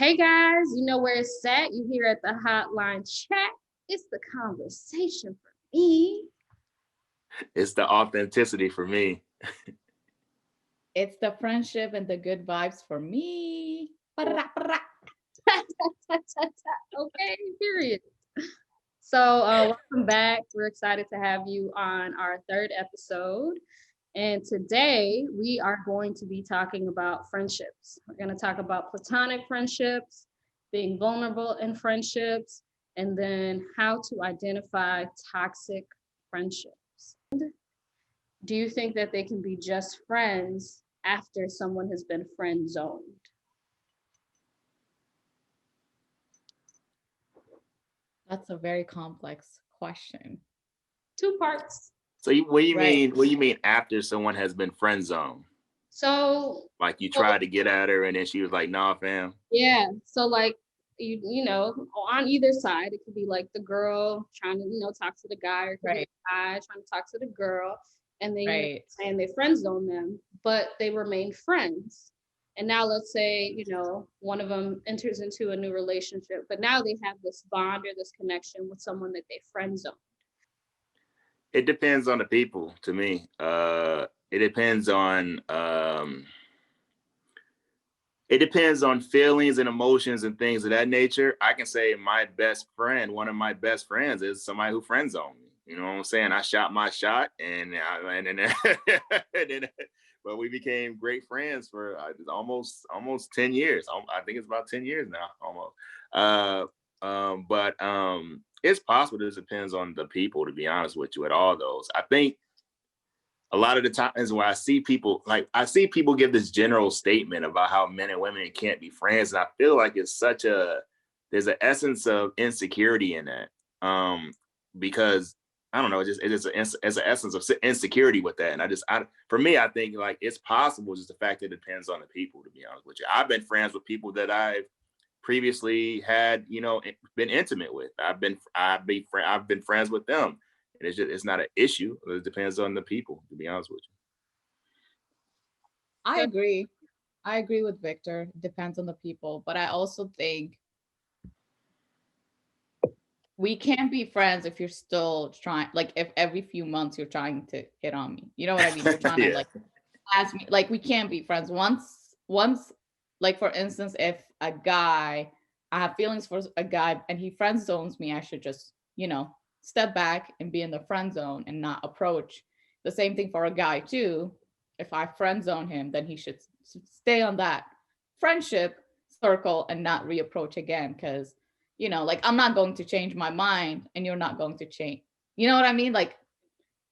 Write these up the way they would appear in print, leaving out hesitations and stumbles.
Hey guys, you know where it's at. You here at the hotline chat. It's the conversation for me. It's the authenticity for me. It's the friendship and the good vibes for me. Okay, period. So, welcome back. We're excited to have you on our third episode. And today we are going to be talking about friendships. We're going to talk about platonic friendships, being vulnerable in friendships, and then how to identify toxic friendships. Do you think that they can be just friends after someone has been friend zoned? That's a very complex question. Two parts. So what do you Right. mean? What do you mean after someone has been friend zoned? So, Like you well, tried to get at her and then she was like, "Nah, fam." yeah. So, like, you know, on either side, it could be like the girl trying to, talk to the guy, or it could be Right. the guy trying to talk to the girl, and then, Right. saying they friend zone them, but they remain friends. And now let's say, one of them enters into a new relationship, but now they have this bond or this connection with someone that they friend zone. It depends on the people. To me, it depends on feelings and emotions and things of that nature. I can say my best friend, one of my best friends, is somebody who friend zoned me. You know what I'm saying? I shot my shot, but we became great friends for almost 10 years. I think it's about 10 years now, almost. But it's possible. This depends on the people, to be honest with you. At all those, I think a lot of the times where I see people give this general statement about how men and women can't be friends, and I feel like there's an essence of insecurity in that, because I don't know, it's an essence of insecurity with that, and for me, I think like it's possible. Just the fact that it depends on the people. To be honest with you, I've been friends with people that I've previously had, been intimate with. I've been friends with them. It's not an issue. It depends on the people, to be honest with I agree. I agree with Victor. It depends on the people. But I also think we can't be friends if you're still trying, like if every few months you're trying to hit on me. You know what I mean? You're trying you. to Yeah. like ask me, like we can't be friends. Once, like for instance, if a guy, I have feelings for a guy and he friend zones me, I should just, step back and be in the friend zone and not approach. The same thing for a guy too. If I friend zone him, then he should stay on that friendship circle and not reapproach again. Cause like I'm not going to change my mind and you're not going to change. You know what I mean? Like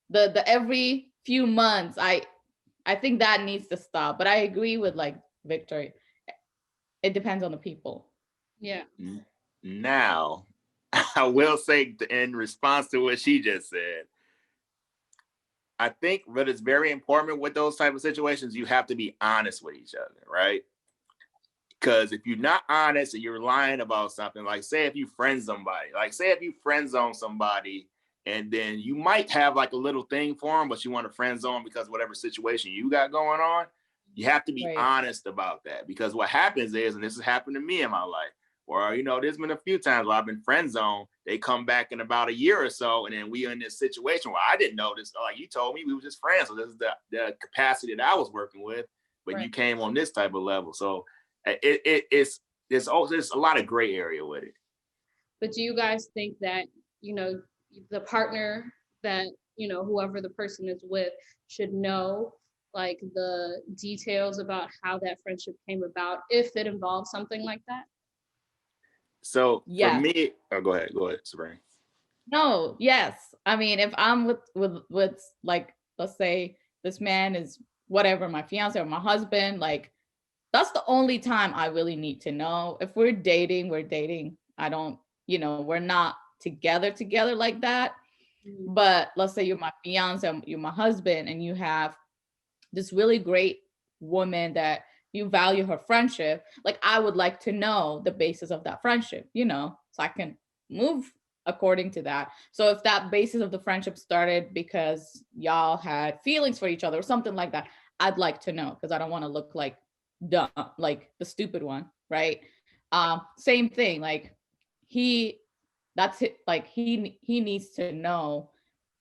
the every few months, I think that needs to stop. But I agree with like Victor. It depends on the people. Yeah. Now, I will say in response to what she just said, I think that it's very important with those type of situations. You have to be honest with each other, right? Because if you're not honest and you're lying about something, like say if you friend zone somebody, and then you might have like a little thing for them, but you want to friend zone because whatever situation you got going on, you have to be Right. honest about that. Because what happens is, and this has happened to me in my life, or there's been a few times where I've been friend zoned. They come back in about a year or so, and then we are in this situation where I didn't know this. Like you told me, we were just friends. So this is the capacity that I was working with, but Right. you came on this type of level. So there's a lot of gray area with it. But do you guys think that, the partner that, whoever the person is with should know like the details about how that friendship came about if it involves something like that? So for Yes. me, go ahead, Sabrina. No, yes. I mean, if I'm with like, let's say this man is whatever, my fiance or my husband, like that's the only time I really need to know. If we're dating, we're dating. I don't, we're not together like that. Mhm. But let's say you're my fiance, you're my husband, and you have this really great woman that you value her friendship. Like I would like to know the basis of that friendship, so I can move according to that. So if that basis of the friendship started because y'all had feelings for each other or something like that, I'd like to know because I don't want to look like dumb, like the stupid one, right? Same thing. Like he, that's it. Like he needs to know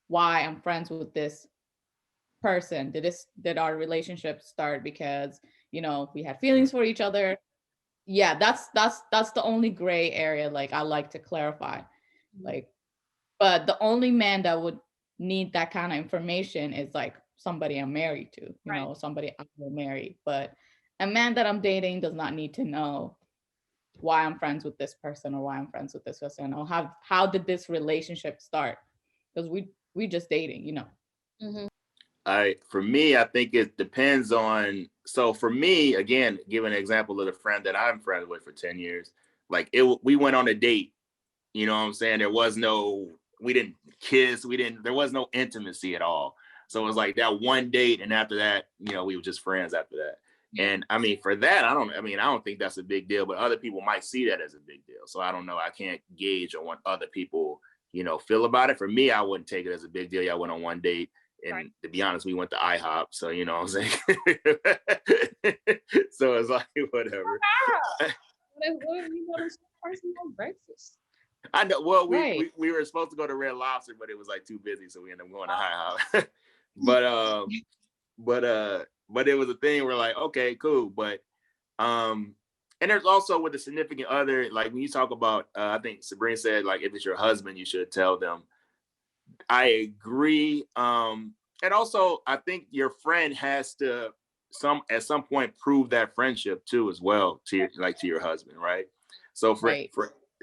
why I'm friends with this person. Did our relationship start because we had feelings for each other? Yeah, that's the only gray area. Like I like to clarify. Mhm. Like, but the only man that would need that kind of information is like somebody I'm married to, Right. somebody I will marry. But a man that I'm dating does not need to know why I'm friends with this person or why I'm friends with this person or how did this relationship start? Because we just dating. Mhm. I For me, I think it depends on. So for me, again, give an example of the friend that I'm friends with for 10 years. Like we went on a date. You know what I'm saying? We didn't kiss. There was no intimacy at all. So it was like that one date, and after that, we were just friends after that. Yeah. And I mean, for that, I don't think that's a big deal, but other people might see that as a big deal. So I don't know. I can't gauge on what other people, feel about it. For me, I wouldn't take it as a big deal. Yeah, I went on one date, Right. and to be honest, we went to IHOP. So you know what I'm saying? So it's like whatever. What if you go to some person for breakfast? I know. Well, Right. we were supposed to go to Red Lobster, but it was like too busy, so we ended up going to High Hop. but but but it was a thing where like, okay, cool. But um, and there's also with the significant other, like when you talk about, I think Sabrina said like if it's your husband, you should tell them. I agree. And also I think your friend has to at some point prove that friendship too as well to your husband, right? So Right.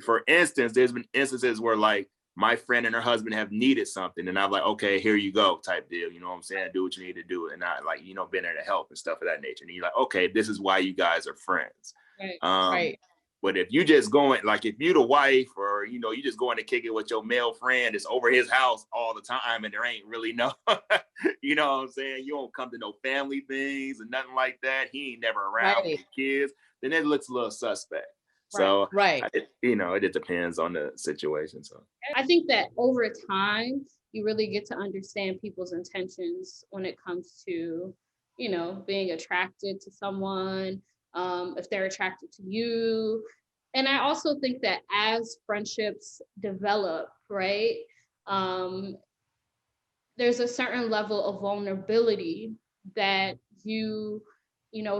for instance, there's been instances where like my friend and her husband have needed something, and I'm like, okay, here you go, type deal. You know what I'm saying? Do what you need to do, and I like been there to help and stuff of that nature. And you're like, okay, this is why you guys are friends. Right. Um, Right. but if you just going like if you the wife or you just going to kick it with your male friend, it's over his house all the time, and there ain't really no, you know what I'm saying? You don't come to no family things and nothing like that. He ain't never around with Right. the kids. Then it looks a little suspect. Right. So Right. it just depends on the situation. So I think that over time, you really get to understand people's intentions when it comes to, being attracted to someone, if they're attracted to you. And I also think that as friendships develop, right, um, there's a certain level of vulnerability that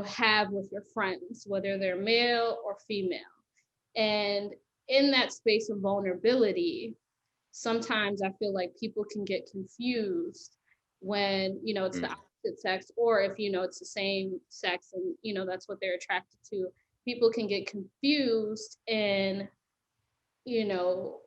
have with your friends, whether they're male or female. And in that space of vulnerability, sometimes I feel like people can get confused when, it's the mm, opposite sex, or if, it's the same sex and, that's what they're attracted to. People can get confused in, you know,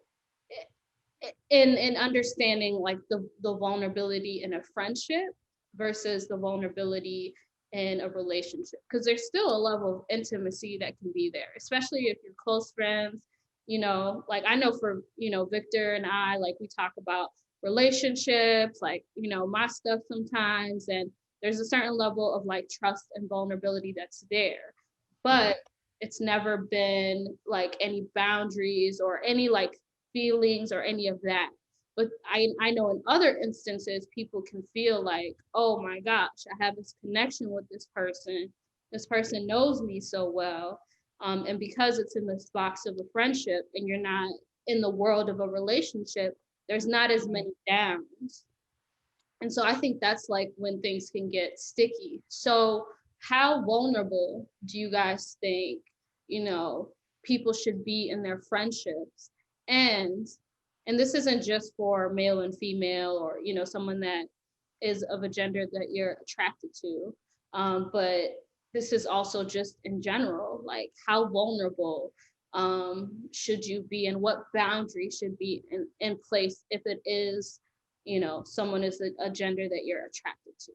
in understanding like the vulnerability in a friendship versus the vulnerability in a relationship, because there's still a level of intimacy that can be there, especially if you're close friends. Like I know for Victor and I, like we talk about relationships, like my stuff sometimes, and there's a certain level of like trust and vulnerability that's there, mm, but it's never been like any boundaries or any like feelings or any of that. But I know in other instances, people can feel like, oh my gosh, I have this connection with this person. This person knows me so well. And because it's in this box of a friendship and you're not in the world of a relationship, there's not as many downs. And so I think that's like when things can get sticky. So, how vulnerable do you guys think, people should be in their friendships? And and this isn't just for male and female or, someone that is of a gender that you're attracted to. But this is also just in general, like how vulnerable should you be and what boundaries should be in place if it is someone is a gender that you're attracted to.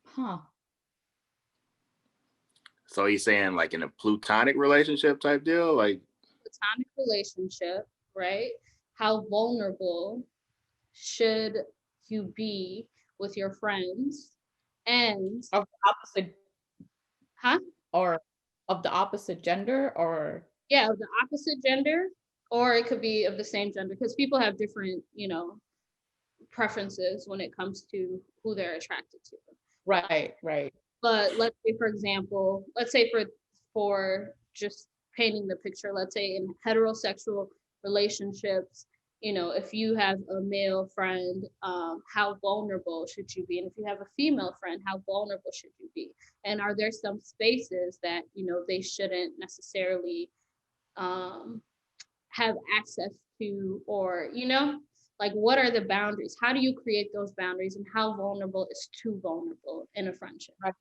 Huh. so he's saying like in a plutonic relationship type deal, like Platonic relationship, right? How vulnerable should you be with your friends? And Of the opposite, huh? or of the opposite gender, or Yeah, of the opposite gender, or it could be of the same gender, because people have different, preferences when it comes to who they're attracted to. right, right. But let's say, for example, let's say for for just painting the picture. Let's say in heterosexual relationships, if you have a male friend, how vulnerable should you be? And if you have a female friend, how vulnerable should you be? And are there some spaces that, they shouldn't necessarily um, have access to, or, like what are the boundaries? How do you create those boundaries, and how vulnerable is too vulnerable in a friendship? Right.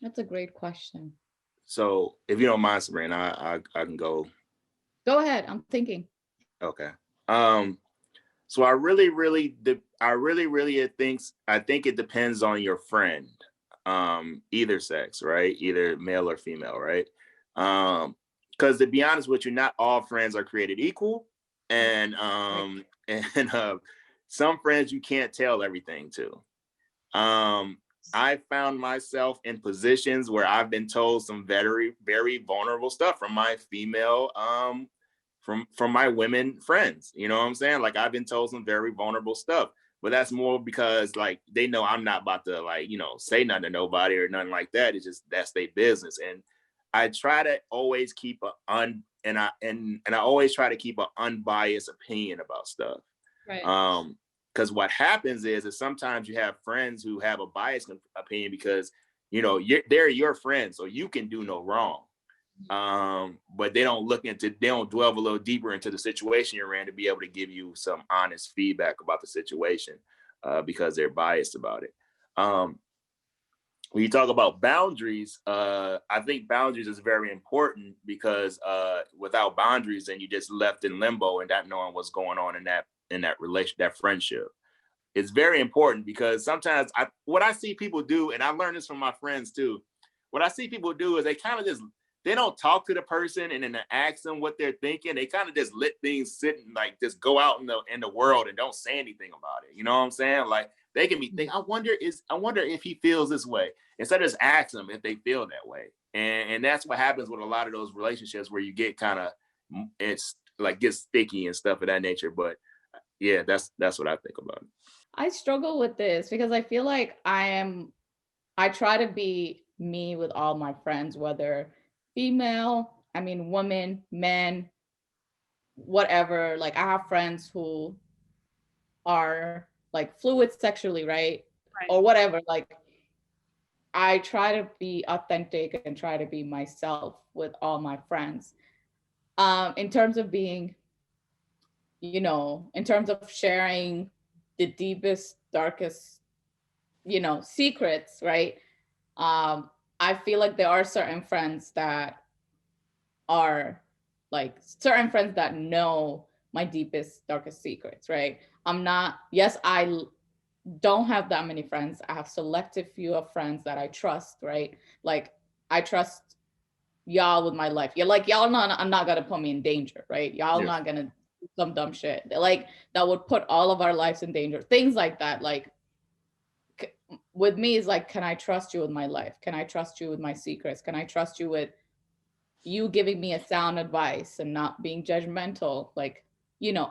That's a great question. So if you don't mind, Sabrina, I can go. Go ahead. I'm thinking. Okay. Um, so I think it depends on your friend, either sex, right? Either male or female, right? Because to be honest with you, not all friends are created equal, and Right. and some friends you can't tell everything to. Um, I found myself in positions where I've been told some very, very vulnerable stuff from my female, from my women friends. You know what I'm saying? Like I've been told some very vulnerable stuff, but that's more because like they know I'm not about to like say nothing to nobody or nothing like that. It's just that's their business, and I try to always keep and I always try to keep an unbiased opinion about stuff. Right. Because what happens is sometimes you have friends who have a biased opinion because they're your friends, so you can do no wrong. But they don't delve a little deeper into the situation you're in to be able to give you some honest feedback about the situation, because they're biased about it. Um, when you talk about boundaries, I think boundaries is very important because without boundaries, then you just left in limbo and not knowing what's going on in that relation, that friendship. It's very important because sometimes what I see people do, and I learned this from my friends too. What I see people do is they kind of just they don't talk to the person and then ask them what they're thinking. They kind of just let things sit and like just go out in the world and don't say anything about it. You know what I'm saying? Like they can be think, I wonder if he feels this way. Instead of just ask them if they feel that way. And that's what happens with a lot of those relationships where you get kind of it's like gets sticky and stuff of that nature. But yeah, that's what I think about it. I struggle with this because I feel like I try to be me with all my friends, whether female, I mean, women, men, whatever. Like, I have friends who are like fluid sexually, right? Right. Or whatever. Like, I try to be authentic and try to be myself with all my friends. In terms of being, in terms of sharing the deepest, darkest, secrets, right? I feel like there are certain friends that know my deepest, darkest secrets, right? I'm not, yes, don't have that many friends. I have selective few of friends that I trust, right? Like I trust y'all with my life. You're like, y'all not, I'm not gonna put me in danger, right? Y'all Yeah. not gonna do some dumb shit. Like that would put all of our lives in danger. Things like that. Like with me is like, can I trust you with my life? Can I trust you with my secrets? Can I trust you with you giving me a sound advice and not being judgmental? Like,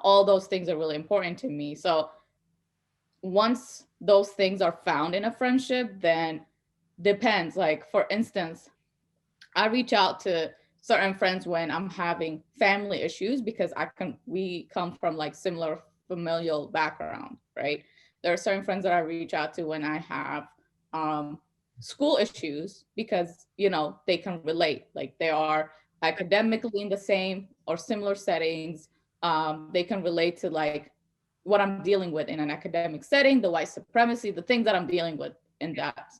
all those things are really important to me. So once those things are found in a friendship, then depends. Like, for instance, I reach out to certain friends when I'm having family issues because we come from like similar familial background, right? There are certain friends that I reach out to when I have um, school issues because they can relate. Like they are academically in the same or similar settings. They can relate to like what I'm dealing with in an academic setting, the white supremacy, the things that I'm dealing with in that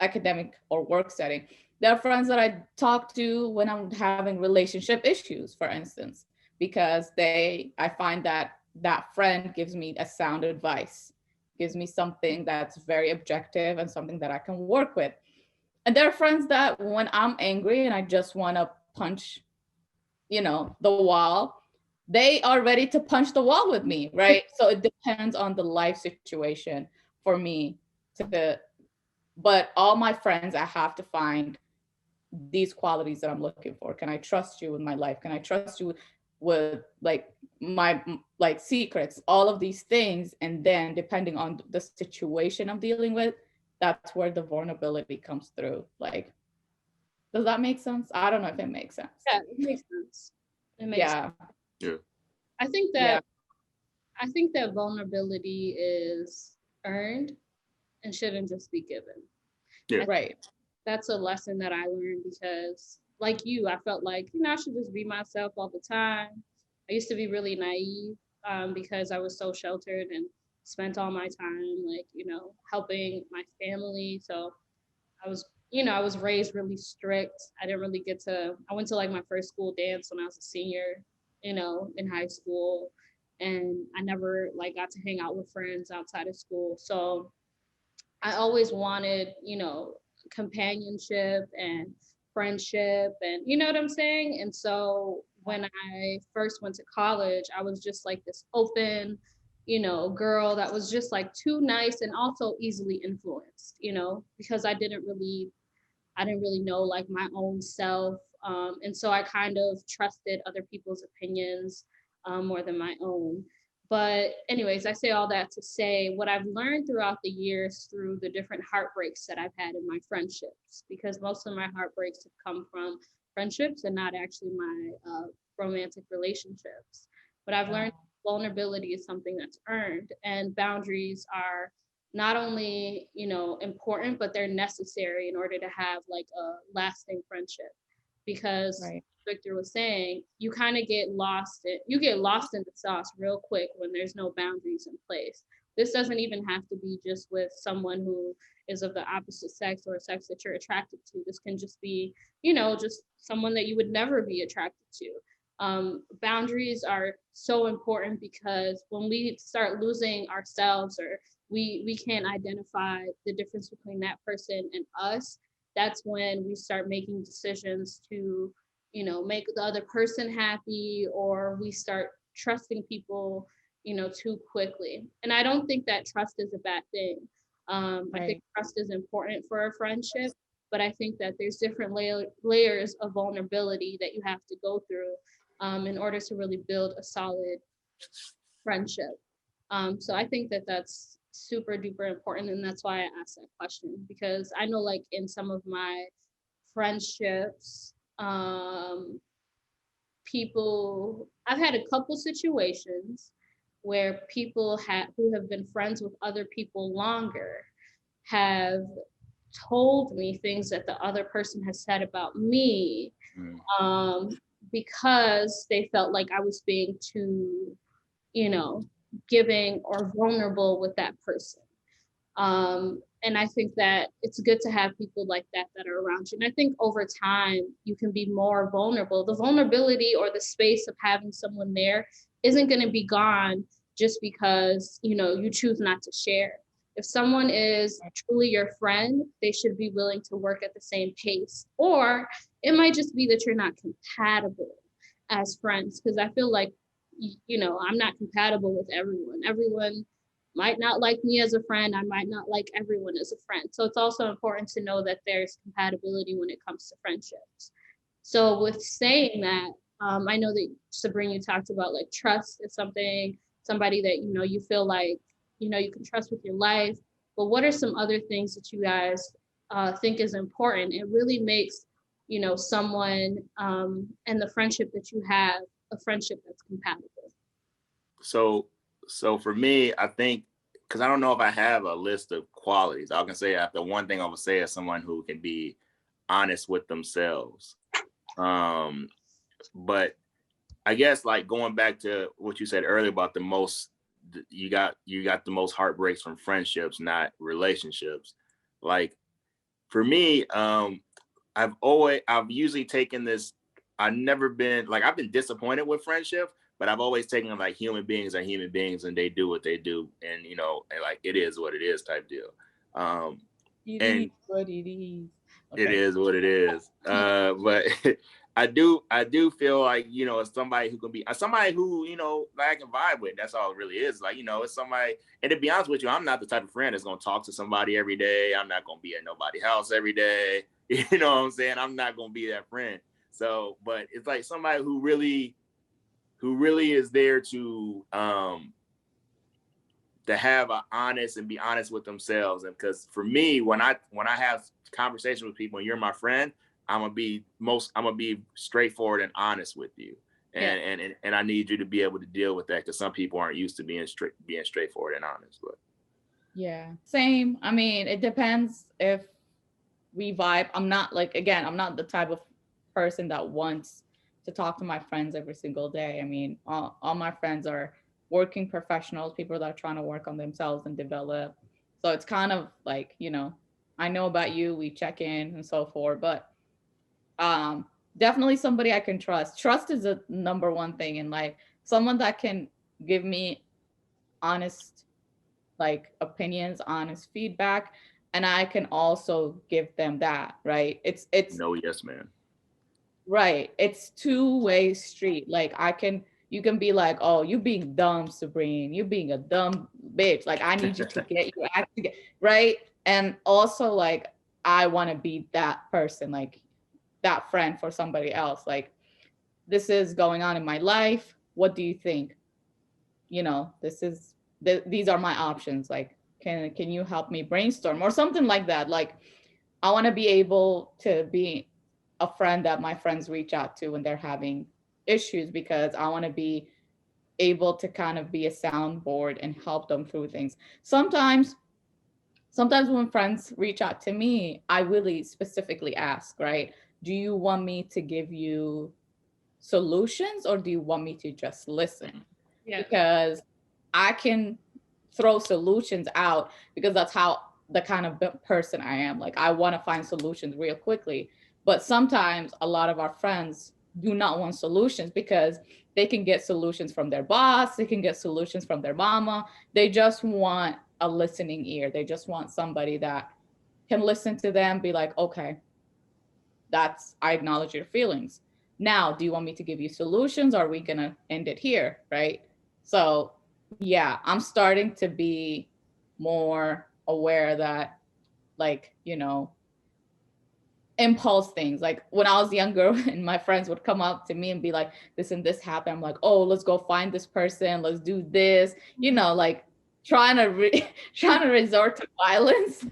academic or work setting. There are friends that I talk to when I'm having relationship issues, for instance, because I find that that friend gives me a sound advice, gives me something that's very objective and something that I can work with. And there are friends that when I'm angry and I just want to punch, the wall, they are ready to punch the wall with me, right? So it depends on the life situation for me to, but all my friends, I have to find these qualities that I'm looking for. Can I trust you with my life? Can I trust you with like my like secrets, all of these things? And then depending on the situation I'm dealing with, that's where the vulnerability comes through. Like Does that make sense? I don't know if it makes sense. Yeah, it makes sense. It makes Yeah. Yeah. I think Yeah. that I think that vulnerability is earned and shouldn't just be given. Yeah. I Right. that's a lesson that I learned because, like you, I felt like, I should just be myself all the time. I used to be really naive because I was so sheltered and spent all my time, like, helping my family. So I was raised really strict. I didn't really get to, I went to like my first school dance when I was a senior, in high school. And I never like got to hang out with friends outside of school. So I always wanted, companionship and friendship and you know what I'm saying? And so when I first went to college, I was just like this open, girl that was just like too nice and also easily influenced, because I didn't really know like my own self. And so I kind of trusted other people's opinions more than my own. But, anyways, I say all that to say what I've learned throughout the years through the different heartbreaks that I've had in my friendships, because most of my heartbreaks have come from friendships and not actually my romantic relationships. But I've learned vulnerability is something that's earned, and boundaries are not only important, but they're necessary in order to have like a lasting friendship, because Right. Victor was saying, you get lost in the sauce real quick when there's no boundaries in place. This doesn't even have to be just with someone who is of the opposite sex or a sex that you're attracted to. This can just be just someone that you would never be attracted to. Boundaries are so important because when we start losing ourselves, or we can't identify the difference between that person and us, that's when we start making decisions to make the other person happy, or we start trusting people too quickly. And I don't think that trust is a bad thing. I think Right. trust is important for a friendship, but I think that there's different layers of vulnerability that you have to go through in order to really build a solid friendship. So I think that that's super duper important, and that's why I asked that question, because I know like in some of my friendships, people I've had a couple situations where people who have been friends with other people longer have told me things that the other person has said about me, Mm. um, because they felt like I was being too you know, giving or vulnerable with that person. And I think that it's good to have people like that are around you. And I think over time, you can be more vulnerable. The vulnerability or the space of having someone there isn't going to be gone just because, you choose not to share. If someone is truly your friend, they should be willing to work at the same pace. Or it might just be that you're not compatible as friends. Because I feel like I'm not compatible with everyone. Everyone might not like me as a friend. I might not like everyone as a friend. So it's also important to know that there's compatibility when it comes to friendships. So with saying that, I know that Sabrina, you talked about like trust is somebody that you feel like you can trust with your life. But what are some other things that you guys think is important? It really makes someone and the friendship that you have a friendship that's compatible. So so for me, I think, because I don't know if I have a list of qualities. I can say the one thing I would say is someone who can be honest with themselves. Um, but I guess like going back to what you said earlier about you got the most heartbreaks from friendships, not relationships. Like for me, I've usually taken this. I've never been like I've been disappointed with friendship, but I've always taken them like human beings are human beings and they do what they do, and and like it is what it is type deal. Um, It is and what it is. it Okay. is what it is. But I do feel like it's somebody who can be somebody who that I can vibe with. That's all it really is. Like it's somebody. And to be honest with you, I'm not the type of friend that's gonna talk to somebody every day. I'm not gonna be at nobody's house every day. You know what I'm saying? I'm not gonna be that friend. So, but it's like somebody who really is there to have a honest and be honest with themselves. And because for me, when I have conversations with people and you're my friend, I'm gonna be straightforward and honest with you. Yeah. And I need you to be able to deal with that because some people aren't used to being straightforward and honest. But Yeah, same. I mean, it depends if we vibe. I'm not like, again, I'm not the type of person that wants to talk to my friends every single day. I mean, all my friends are working professionals, people that are trying to work on themselves and develop. So it's kind of like, I know about you, we check in and so forth, but um definitely somebody I can trust. Trust is a number one thing in life. Someone that can give me honest like opinions, honest feedback, and I can also give them that, right? It's no, yes, man. right. It's two-way street. Like you can be like, "Oh, you being dumb, Sabrine. You being a dumb bitch. Like I need you to get your act together." Right? And also like I want to be that person, like that friend for somebody else. Like this is going on in my life. What do you think? This is these are my options. Like can you help me brainstorm or something like that? Like I want to be able to be a friend that my friends reach out to when they're having issues, because I want to be able to kind of be a soundboard and help them through things. Sometimes when friends reach out to me, I really specifically ask, right? Do you want me to give you solutions or do you want me to just listen? Yeah. Because I can throw solutions out because that's how the kind of person I am. Like I want to find solutions real quickly. But sometimes a lot of our friends do not want solutions because they can get solutions from their boss, they can get solutions from their mama. They just want a listening ear. They just want somebody that can listen to them, be like, okay, I acknowledge your feelings. Now, do you want me to give you solutions or are we gonna end it here? Right. So yeah, I'm starting to be more aware that like, impulse things. Like when I was younger and my friends would come up to me and be like, this and this happened. I'm like, oh, let's go find this person. Let's do this, like trying to trying to resort to violence.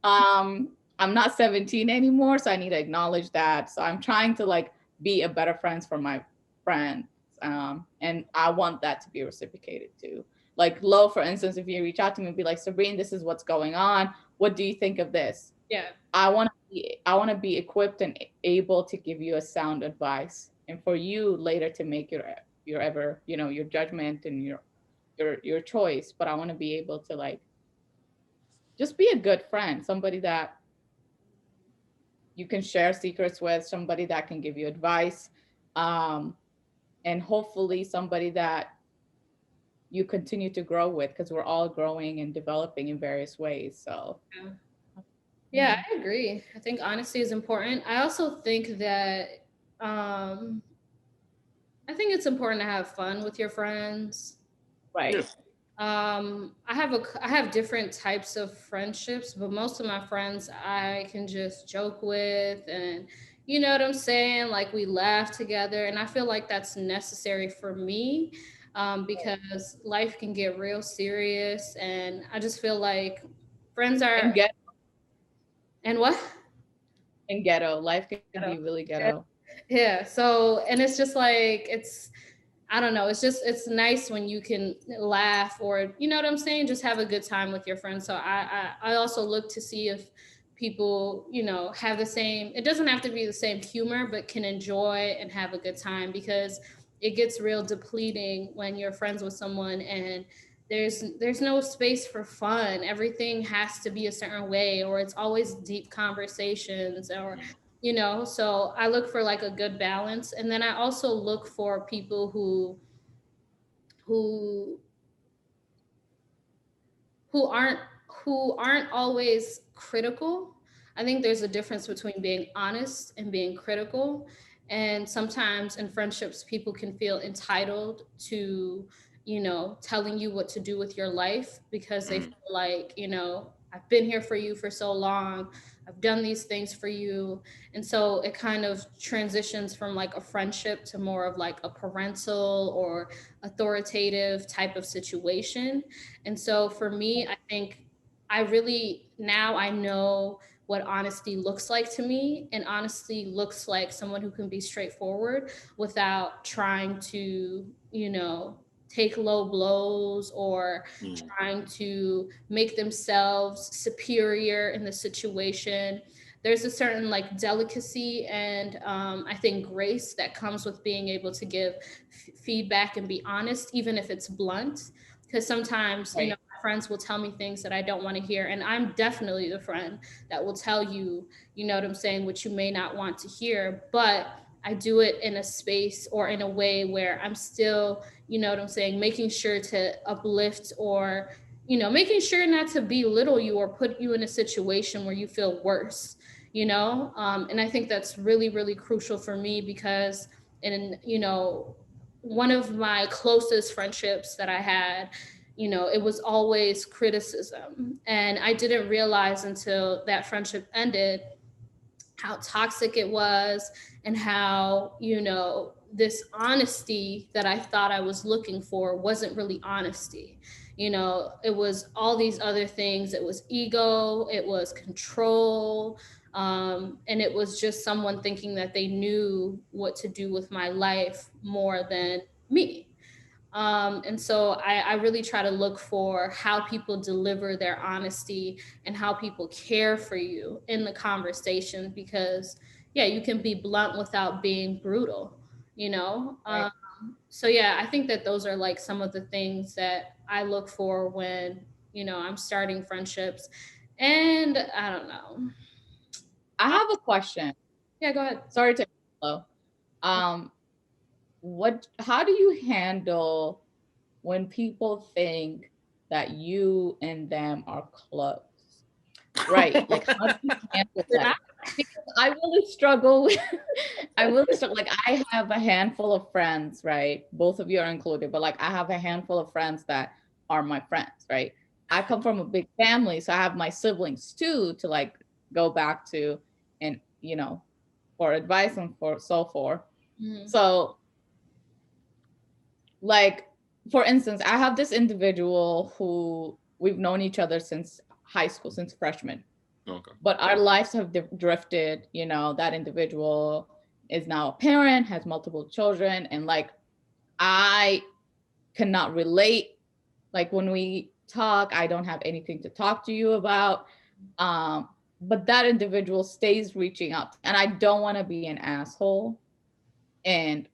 I'm not 17 anymore, so I need to acknowledge that. So I'm trying to like be a better friend for my friends. And I want that to be reciprocated too. Like Lo, for instance, if you reach out to me and be like, Sabrine, this is what's going on. What do you think of this? Yeah. I want to be equipped and able to give you a sound advice, and for you later to make your ever your judgment and your choice. But I want to be able to like just be a good friend, somebody that you can share secrets with, somebody that can give you advice, um, and hopefully somebody that you continue to grow with, because we're all growing and developing in various ways. So Yeah. Yeah, mhm. I agree. I think honesty is important. I also think that um I think it's important to have fun with your friends. Yeah. Right. I have different types of friendships, but most of my friends I can just joke with, and you know what I'm saying? Like we laugh together, and I feel like that's necessary for me, because life can get real serious, and I just feel like friends And are get and what? in ghetto life can be really Yeah. ghetto. Yeah. So, and it's just like I don't know. It's nice when you can laugh, or you know what I'm saying, just have a good time with your friends. So I also look to see if people have the same. It doesn't have to be the same humor, but can enjoy and have a good time, because it gets real depleting when you're friends with someone and there's no space for fun. Everything has to be a certain way, or it's always deep conversations, or so I look for like a good balance, and then I also look for people who who aren't who aren't always critical. I think there's a difference between being honest and being critical. And sometimes in friendships, people can feel entitled to, telling you what to do with your life, because they Mm. feel like, I've been here for you for so long. I've done these things for you. And so it kind of transitions from like a friendship to more of like a parental or authoritative type of situation. And so for me, I think I really now I know what honesty looks like to me. And honesty looks like someone who can be straightforward without trying to, take low blows or Mm. trying to make themselves superior in the situation. There's a certain like delicacy and I think grace that comes with being able to give feedback and be honest, even if it's blunt. Because sometimes, Right. my friends will tell me things that I don't want to hear. And I'm definitely the friend that will tell you, you know what I'm saying, what you may not want to hear. But I do it in a space or in a way where I'm still, you know what I'm saying, making sure to uplift or, making sure not to belittle you or put you in a situation where you feel worse, and I think that's really, really crucial for me because, in, one of my closest friendships that I had, it was always criticism. And I didn't realize until that friendship ended how toxic it was and how, this honesty that I thought I was looking for wasn't really honesty. It was all these other things. It was ego, it was control, and it was just someone thinking that they knew what to do with my life more than me. And so I really try to look for how people deliver their honesty and how people care for you in the conversation because, yeah, you can be blunt without being brutal, you know? Right. So, yeah, I think that those are like some of the things that I look for when, I'm starting friendships. And I don't know. I have a question. Yeah, go ahead. Sorry to hello. Um, how do you handle when people think that you and them are close? Right. Like how do you handle You're that? not. Because I really struggle with I really struggle. Like I have a handful of friends, right? Both of you are included, but like I have a handful of friends that are my friends, right? I come from a big family, so I have my siblings too to like go back to and for advice and for so forth. Mhm. So like for instance, I have this individual who we've known each other since high school, since freshman, Okay. but our lives have drifted. That individual is now a parent, has multiple children, and like I cannot relate. Like when we talk, I don't have anything to talk to you about. But that individual stays reaching out, and I don't want to be an asshole and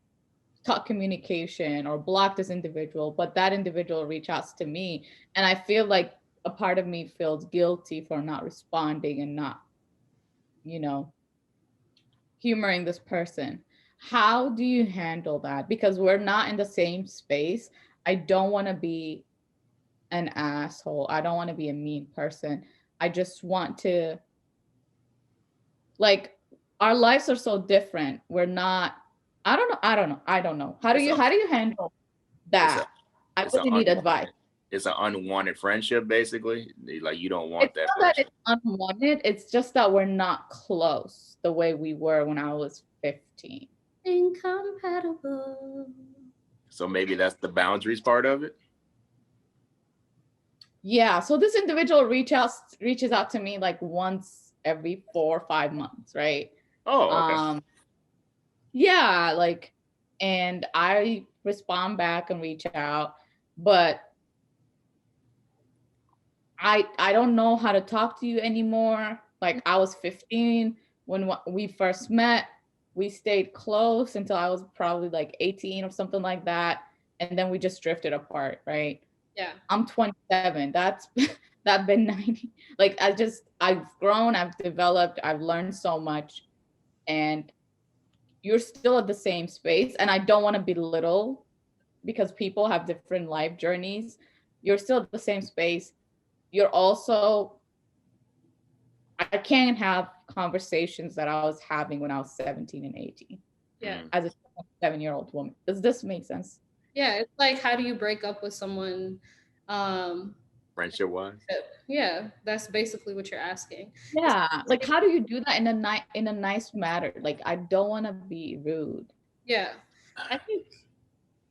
cut communication or block this individual, but that individual reach out to me, and I feel like a part of me feels guilty for not responding and not, you know, humoring this person. How do you handle that? Because we're not in the same space. I don't want to be an asshole. I don't want to be a mean person. I just want to, like, our lives are so different. We're not, I don't know. How do It's you a how do you handle it's a that? I it's a really need advice. it's an unwanted friendship, basically. Like you don't want It's that not that person. it's unwanted, it's just that we're not close the way we were when I was 15. Incompatible. So maybe that's the boundaries part of it. Yeah, so this individual reaches out to me like once every 4 or 5 months, right? Oh, okay. Um, yeah, like, and I respond back and reach out, but I don't know how to talk to you anymore. Like I was 15 when we first met. We stayed close until I was probably like 18 or something like that, and then we just drifted apart, right? Yeah. I'm 27. That's that been 90. Like I've grown, I've developed, I've learned so much, and you're still at the same space. And I don't want to belittle because people have different life journeys. You're still at the same space. You're also I can't have conversations that I was having when I was 17 and 18 Yeah. Mm. as a 7-year-old woman. Does this make sense? Yeah, it's like how do you break up with someone? Um, Friendship wise. yeah, that's basically what you're asking. It's Yeah. Like how do you do that in a nice manner? Like I don't want to be rude. yeah. I think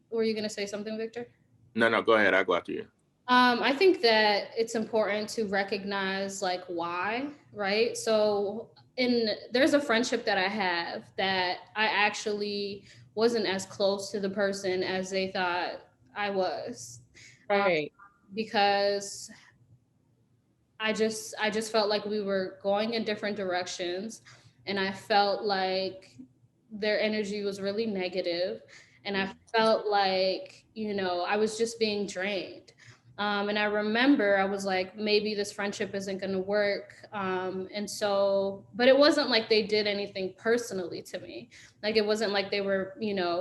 were you gonna say something, Victor? No, no, go ahead. I'll go after you. I think that it's important to recognize like why, right? So in there's a friendship that I have that I actually wasn't as close to the person as they thought I was. Um, Right. because I just felt like we were going in different directions, and I felt like their energy was really negative, and I felt like, I was just being drained. And I remember I was like, maybe this friendship isn't going to work. And so, but it wasn't like they did anything personally to me. Like, it wasn't like they were,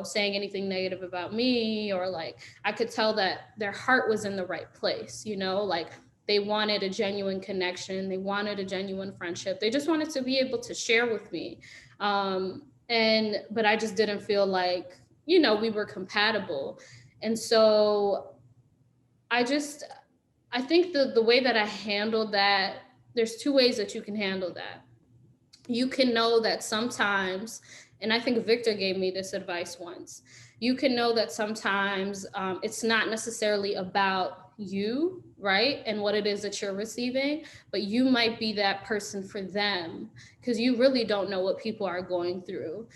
saying anything negative about me, or like I could tell that their heart was in the right place, like they wanted a genuine connection. They wanted a genuine friendship. They just wanted to be able to share with me. But I just didn't feel like, we were compatible. And so I just, I think the way that I handled that, there's two ways that you can handle that. You can know that sometimes, and I think Victor gave me this advice once, you can know that sometimes it's not necessarily about you, right? And what it is that you're receiving, but you might be that person for them, because you really don't know what people are going through,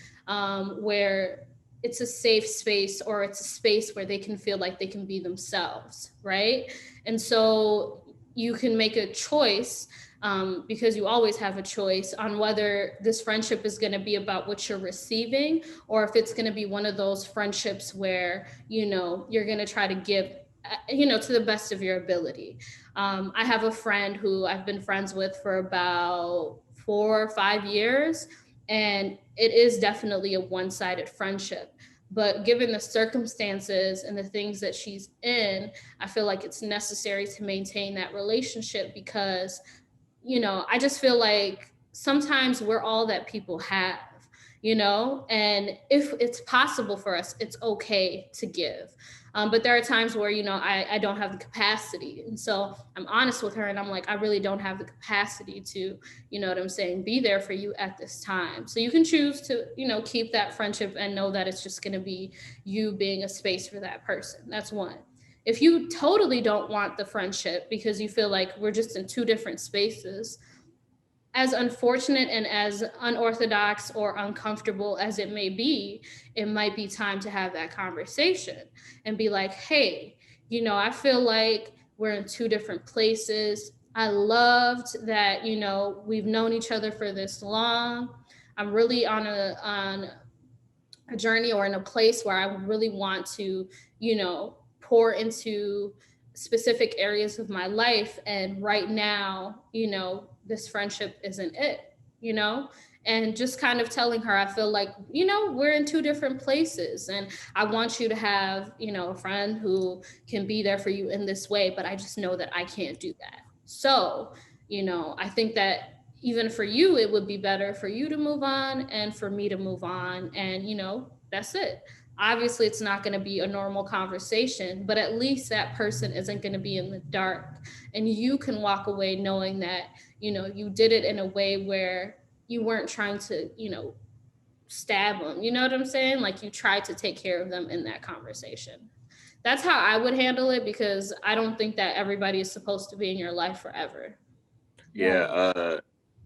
where it's a safe space, or it's a space where they can feel like they can be themselves, right? And so you can make a choice, because you always have a choice on whether this friendship is going to be about what you're receiving, or if it's going to be one of those friendships where, you're going to try to give, to the best of your ability. I have a friend who I've been friends with for about 4 or 5 years, and it is definitely a one-sided friendship. But given the circumstances and the things that she's in, I feel like it's necessary to maintain that relationship, because I just feel like sometimes we're all that people have, and if it's possible for us, it's okay to give. But there are times where, I don't have the capacity. And so I'm honest with her, and I'm like, I really don't have the capacity to, what I'm saying, be there for you at this time. So you can choose to, keep that friendship and know that it's just going to be you being a space for that person. That's one. If you totally don't want the friendship because you feel like we're just in two different spaces, as unfortunate and as unorthodox or uncomfortable as it may be, it might be time to have that conversation and be like, hey, I feel like we're in two different places. I loved that, we've known each other for this long. I'm really on a journey or in a place where I really want to, pour into specific areas of my life. And right now, this friendship isn't it, and just kind of telling her, I feel like, we're in two different places, and I want you to have, a friend who can be there for you in this way, but I just know that I can't do that. So, I think that even for you, it would be better for you to move on and for me to move on. And, that's it. Obviously, it's not going to be a normal conversation, but at least that person isn't going to be in the dark. And you can walk away knowing that, you did it in a way where you weren't trying to, stab them. You know what I'm saying? Like, you tried to take care of them in that conversation. That's how I would handle it, because I don't think that everybody is supposed to be in your life forever. Yeah,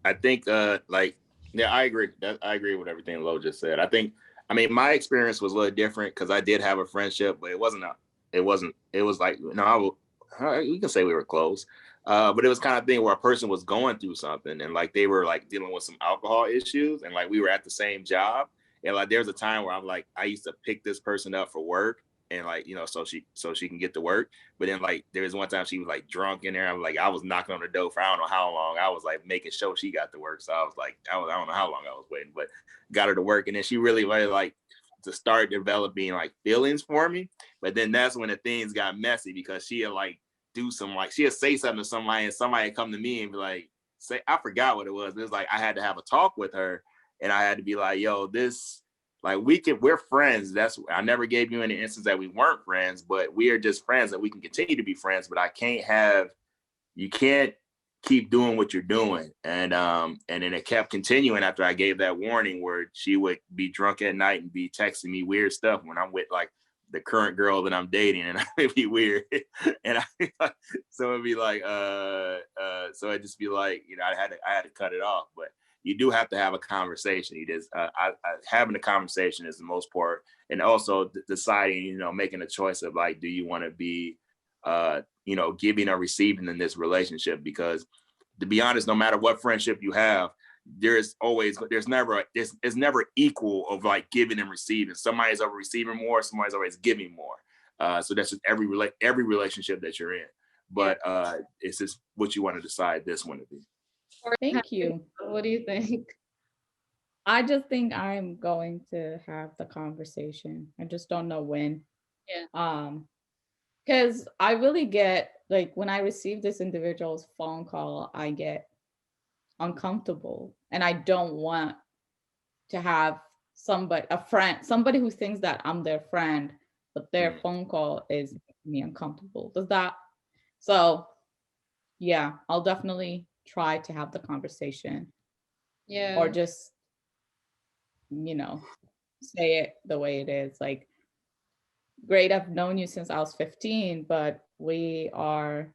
I think like yeah, I agree with everything Lo just said. I mean my experience was a little different because I did have a friendship, but it was like we can say we were close. But it was kind of thing where a person was going through something and like they were like dealing with some alcohol issues and like we were at the same job. And like there's a time where I'm like I used to pick this person up for work and like so she can get to work. But then like there was one time she was like drunk in there. I was knocking on the door for I don't know how long. I was like making sure she got to work. So I was like I don't know how long I was waiting, but got her to work. And then she really like to start developing like feelings for me. But then that's when the things got messy because she'd like do some like she'd say something to somebody and somebody would come to me and be like, say I forgot what it was. It was like I had to have a talk with her and I had to be like, yo, this like we're friends. That's I never gave you any instance that we weren't friends, but we are just friends that we can continue to be friends. But I can't have you can't keep doing what you're doing. And then it kept continuing after I gave that warning where she would be drunk at night and be texting me weird stuff when I'm with like the current girl that I'm dating, and it'd be weird. And so it'd be like, so it'd just be like, I had to cut it off. But you do have to have a conversation. You just, having a conversation is the most part, and also deciding, making a choice of like, do you want to be, giving or receiving in this relationship? Because to be honest, no matter what friendship you have, it's never equal of like giving and receiving. Somebody's over receiving more, somebody's always giving more. So that's just every relationship that you're in. But it's just what you want to decide this one to be. Thank you. What do you think? I just think I'm going to have the conversation. I just don't know when. Yeah. Because I really get, like, when I receive this individual's phone call, I get uncomfortable, and I don't want to have somebody who thinks that I'm their friend, but their phone call is making me uncomfortable. So yeah, I'll definitely try to have the conversation, Yeah. or just, say it the way it is. Like, great, I've known you since I was 15, but we are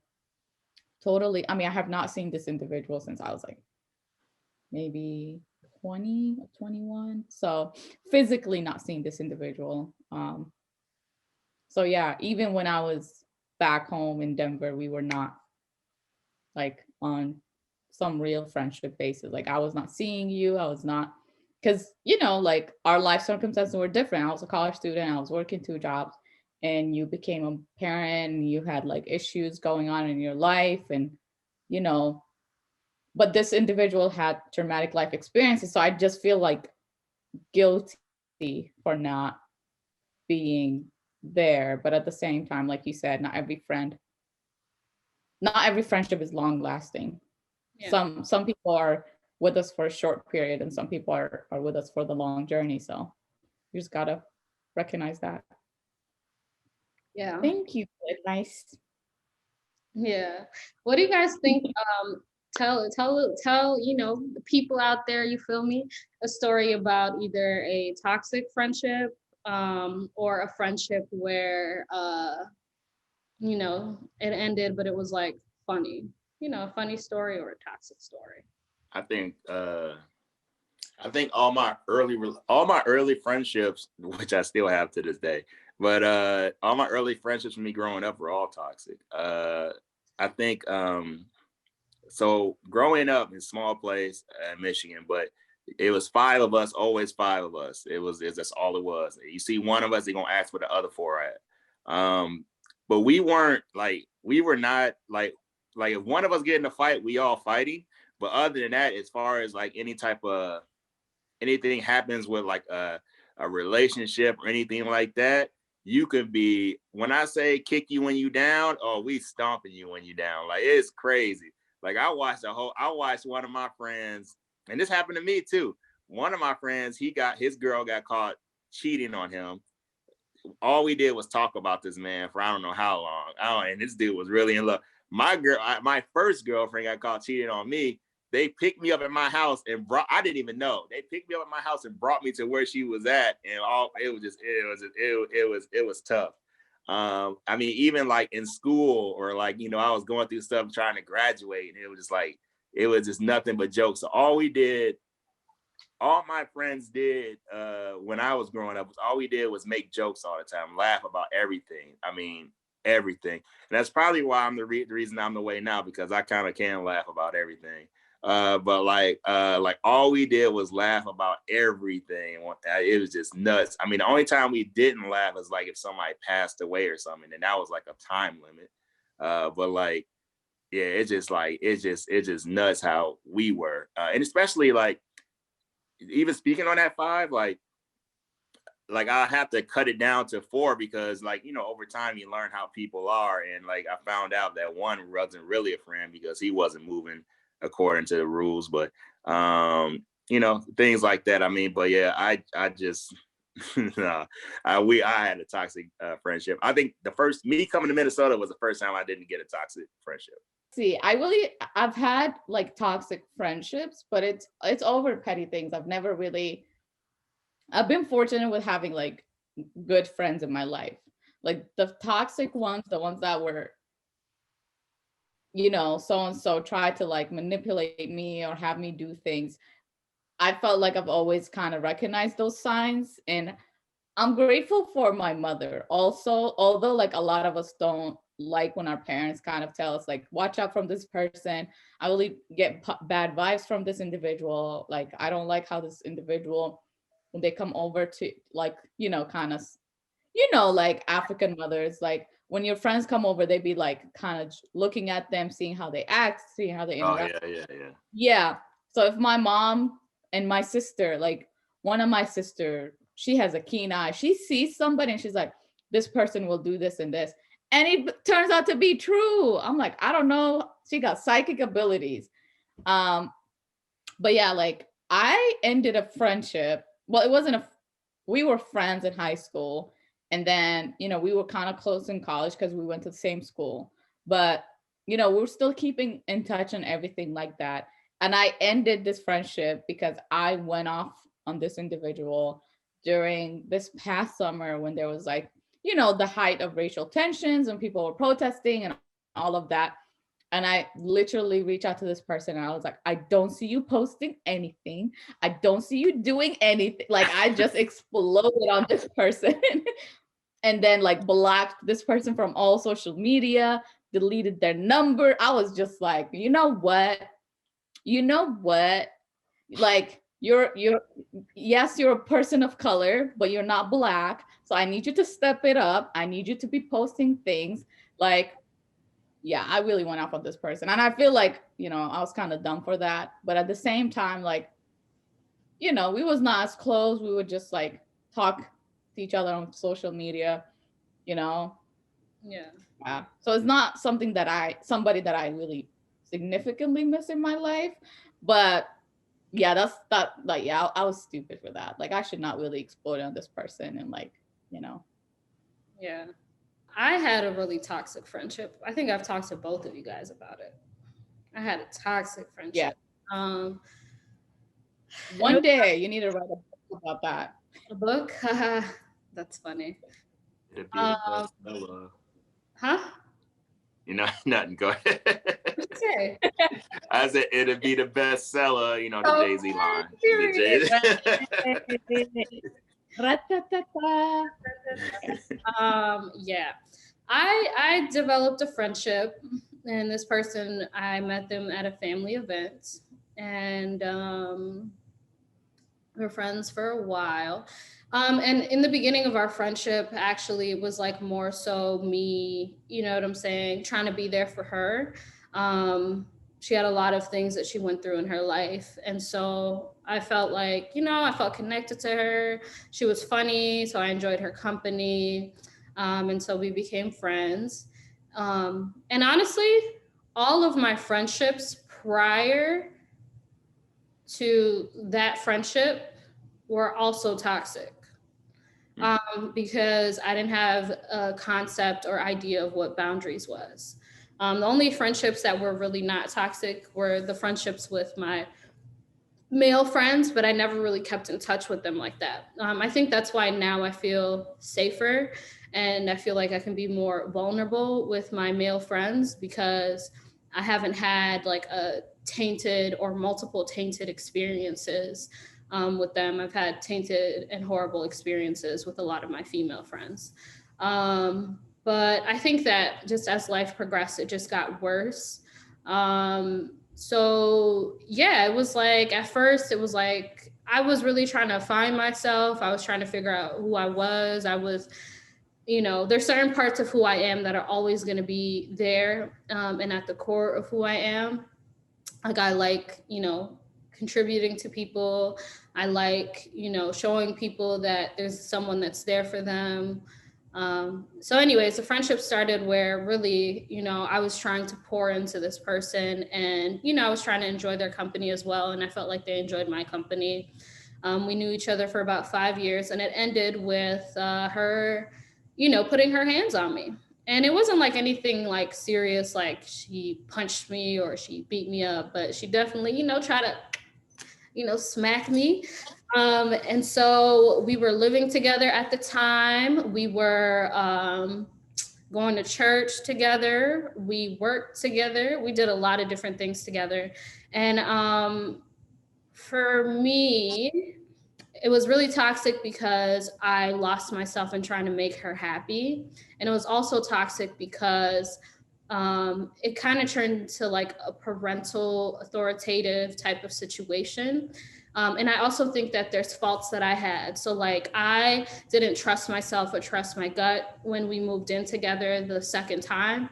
totally, I mean, I have not seen this individual since I was like maybe 20 or 21. So physically not seeing this individual. So yeah, even when I was back home in Denver, we were not like on some real friendship basis. Like, I was not seeing you. I was not, because, like, our life circumstances were different. I was a college student. I was working 2 jobs, and you became a parent, and you had like issues going on in your life, and, you know, but this individual had traumatic life experiences. So I just feel like guilty for not being there. But at the same time, like you said, not every friendship is long lasting. Yeah. Some people are with us for a short period, and some people are with us for the long journey. So you just gotta recognize that. Yeah. Thank you for the advice. Yeah. What do you guys think? Tell the people out there, you feel me, a story about either a toxic friendship, or a friendship where it ended, but it was like funny. A funny story or a toxic story. I think all my early friendships, which I still have to this day, but all my early friendships from me growing up were all toxic. I think so growing up in small place in Michigan, but it was 5 of us, always 5 of us. That's all it was. You see one of us, they're gonna ask for the other 4 at. But we were not like if one of us get in a fight, we all fighting. But other than that, as far as like any type of anything happens with like a relationship or anything like that, you could be, when I say kick you when you down, oh, we stomping you when you down. Like, it's crazy. Like, I watched one of my friends, and this happened to me too. One of my friends, his girl got caught cheating on him. All we did was talk about this man for I don't know how long. And this dude was really in love. My first girlfriend got caught cheating on me. They picked me up at my house and I didn't even know. They picked me up at my house and brought me to where she was at. And it was tough. I mean, even like in school, or like, I was going through stuff trying to graduate, and it was just nothing but jokes. So all my friends did when I was growing up, all we did was make jokes all the time, laugh about everything. I mean, everything. And that's probably why I'm the reason I'm the way now, because I kind of can laugh about everything. But like all we did was laugh about everything. It was just nuts. I mean, the only time we didn't laugh is like if somebody passed away or something, and that was like a time limit. But like, yeah, it's just nuts how we were, and especially like, even speaking on that 5, like I have to cut it down to 4, because like, over time you learn how people are. And like, I found out that one wasn't really a friend because he wasn't moving according to the rules. But things like that. I mean, but yeah, I just no, I had a toxic friendship. I think me coming to Minnesota was the first time I didn't get a toxic friendship. See, I've had like toxic friendships, but it's over petty things. I've been fortunate with having like good friends in my life. Like the toxic ones, the ones that were, so and so tried to like manipulate me or have me do things. I felt like I've always kind of recognized those signs. And I'm grateful for my mother also, although like a lot of us don't like when our parents kind of tell us like, watch out from this person. I really get bad vibes from this individual. Like, I don't like how this individual, when they come over to like, kind of, like African mothers, like when your friends come over, they be like kind of looking at them, seeing how they act, seeing how they Oh interact. yeah, yeah, yeah. Yeah. So if my mom and my sister, like one of my sister, she has a keen eye. She sees somebody and she's like, this person will do this and this. And it turns out to be true. I'm like, I don't know. She got psychic abilities. Um, but yeah, like I ended a friendship. Well, it wasn't a, we were friends in high school. And then, we were kind of close in college because we went to the same school. But, we were still keeping in touch and everything like that. And I ended this friendship because I went off on this individual during this past summer when there was like, the height of racial tensions and people were protesting and all of that. And I literally reached out to this person and I was like, I don't see you posting anything. I don't see you doing anything. Like I just exploded on this person and then like blocked this person from all social media, deleted their number. I was just like, you know what? You know what? Like you're yes, you're a person of color, but you're not black. So I need you to step it up. I need you to be posting things like, yeah, I really went off on this person. And I feel like, I was kind of dumb for that. But at the same time, like, we was not as close. We would just like talk to each other on social media, you know. Yeah. Yeah. So it's not somebody that I really significantly miss in my life. But yeah, that's that like yeah, I was stupid for that. Like I should not really explode on this person and like, you know. Yeah. I had a really toxic friendship. I think I've talked to both of you guys about it. I had a toxic Yeah. friendship. Um, and it One day you need to write a book about that. was a book. That's funny. It'd be the Um, bestseller. huh? Nothing. Go ahead. What'd you say? I said it'd be the bestseller. The Okay, Jay-Z line. The period. Jay-Z. Ra-ta-ta-ta. Yeah. I developed a friendship, and this person, I met them at a family event, and we were friends for a while. And in the beginning of our friendship, actually, it was like more so me, you know what I'm saying, trying to be there for her. Um, she had a lot of things that she went through in her life. And so I felt like, I felt connected to her. She was funny, so I enjoyed her company. And so we became friends. And honestly, all of my friendships prior to that friendship were also toxic, because I didn't have a concept or idea of what boundaries was. The only friendships that were really not toxic were the friendships with my male friends, but I never really kept in touch with them like that. I think that's why now I feel safer and I feel like I can be more vulnerable with my male friends because I haven't had like a tainted or multiple tainted experiences with them. I've had tainted and horrible experiences with a lot of my female friends. But I think that just as life progressed, it just got worse. So yeah, it was like at first it was like I was really trying to find myself. I was trying to figure out who I was. I was, there's certain parts of who I am that are always going to be there, and at the core of who I am. Like I like, contributing to people. I like, showing people that there's someone that's there for them. So anyways, the friendship started where really, I was trying to pour into this person and, I was trying to enjoy their company as well. And I felt like they enjoyed my company. We knew each other for about 5 years and it ended with her, putting her hands on me. And it wasn't like anything like serious, like she punched me or she beat me up, but she definitely, tried to, smack me. And so we were living together at the time. We were going to church together. We worked together. We did a lot of different things together. And for me, it was really toxic because I lost myself in trying to make her happy. And it was also toxic because it kind of turned into like a parental authoritative type of situation. And I also think that there's faults that I had. So, like, I didn't trust myself or trust my gut when we moved in together the second time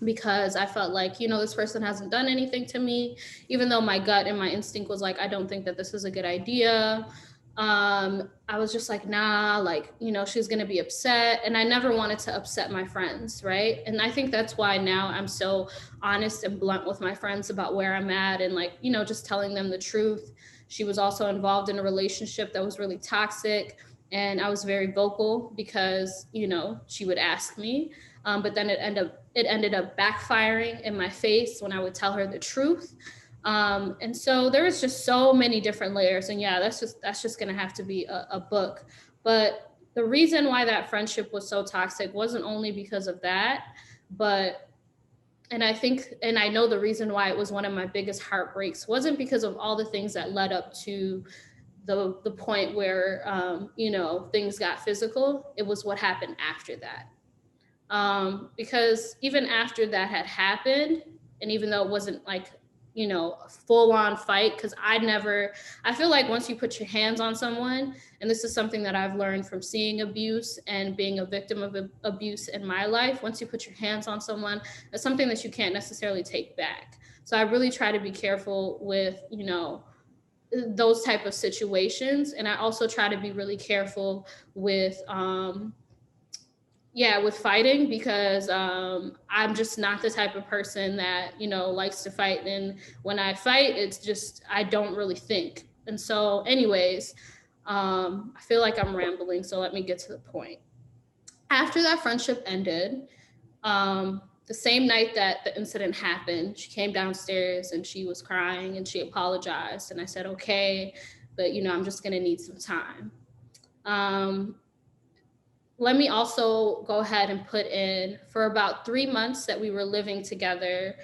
because I felt like, this person hasn't done anything to me, even though my gut and my instinct was like, I don't think that this is a good idea. I was just like, nah, like, she's gonna be upset. And I never wanted to upset my friends, right? And I think that's why now I'm so honest and blunt with my friends about where I'm at and, like, just telling them the truth. She was also involved in a relationship that was really toxic. And I was very vocal because, she would ask me. But then it ended up backfiring in my face when I would tell her the truth. And so there was just so many different layers. And yeah, that's just gonna have to be a book. But the reason why that friendship was so toxic wasn't only because of that, but and I think and I know the reason why it was one of my biggest heartbreaks wasn't because of all the things that led up to the point where things got physical. It was what happened after that. Because even after that had happened, and even though it wasn't like, a full on fight, because I feel like once you put your hands on someone, and this is something that I've learned from seeing abuse and being a victim of abuse in my life, once you put your hands on someone, it's something that you can't necessarily take back. So I really try to be careful with, those type of situations. And I also try to be really careful with, with fighting because I'm just not the type of person that likes to fight. And when I fight, it's just I don't really think. And so, anyways, I feel like I'm rambling, so let me get to the point. After that friendship ended, the same night that the incident happened, she came downstairs and she was crying and she apologized. And I said, okay, but I'm just gonna need some time. Um, Let me also go ahead and put in for about 3 months that we were living together.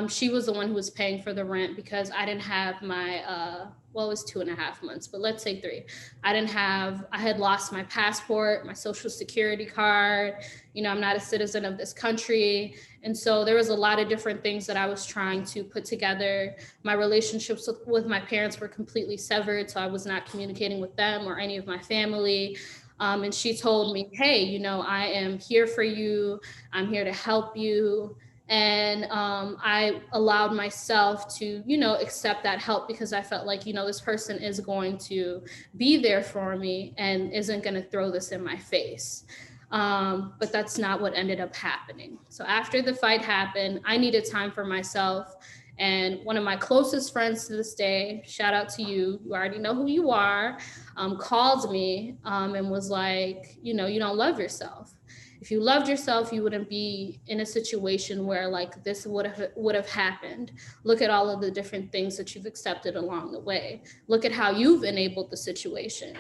She was the one who was paying for the rent because I didn't have my, well, it was 2.5 months, but let's say 3. I had lost my passport, my social security card. I'm not a citizen of this country. And so there was a lot of different things that I was trying to put together. My relationships with my parents were completely severed, so I was not communicating with them or any of my family. And she told me, hey, I am here for you. I'm here to help you. And I allowed myself to, accept that help because I felt like, this person is going to be there for me and isn't going to throw this in my face. But that's not what ended up happening. So after the fight happened, I needed time for myself. And one of my closest friends to this day, shout out to you, you already know who you are, called me and was like, you don't love yourself. If you loved yourself, you wouldn't be in a situation where like this would have happened. Look at all of the different things that you've accepted along the way. Look at how you've enabled the situation.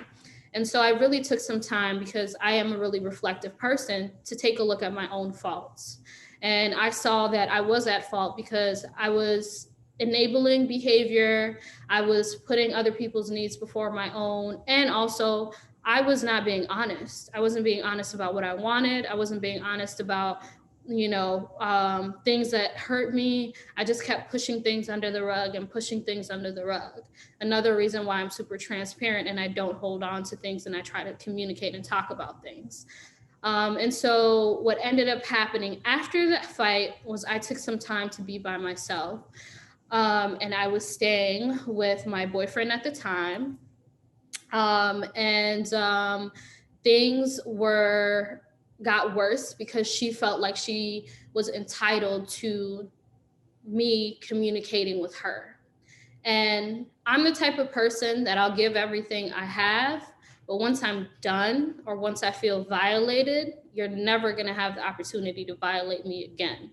And so I really took some time because I am a really reflective person to take a look at my own faults. And I saw that I was at fault because I was enabling behavior. I was putting other people's needs before my own. And also, I was not being honest. I wasn't being honest about what I wanted. I wasn't being honest about, things that hurt me. I just kept pushing things under the rug and pushing things under the rug. Another reason why I'm super transparent and I don't hold on to things and I try to communicate and talk about things. And so what ended up happening after that fight was I took some time to be by myself. And I was staying with my boyfriend at the time. And things got worse because she felt like she was entitled to me communicating with her. And I'm the type of person that I'll give everything I have, but once I'm done or once I feel violated, you're never going to have the opportunity to violate me again.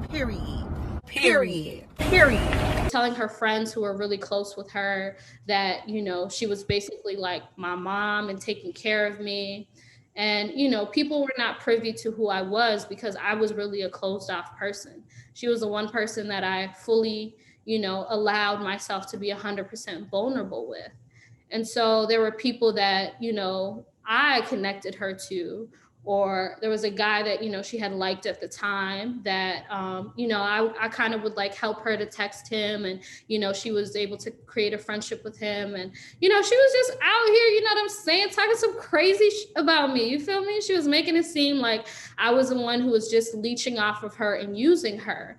Period. Period. Period. Telling her friends who were really close with her that, she was basically like my mom and taking care of me. And, people were not privy to who I was because I was really a closed off person. She was the one person that I fully, allowed myself to be 100% vulnerable with. And so there were people that, I connected her to, or there was a guy that, she had liked at the time that, I kind of would like help her to text him. And, she was able to create a friendship with him. And, she was just out here, you know what I'm saying, talking some crazy about me. You feel me? She was making it seem like I was the one who was just leeching off of her and using her.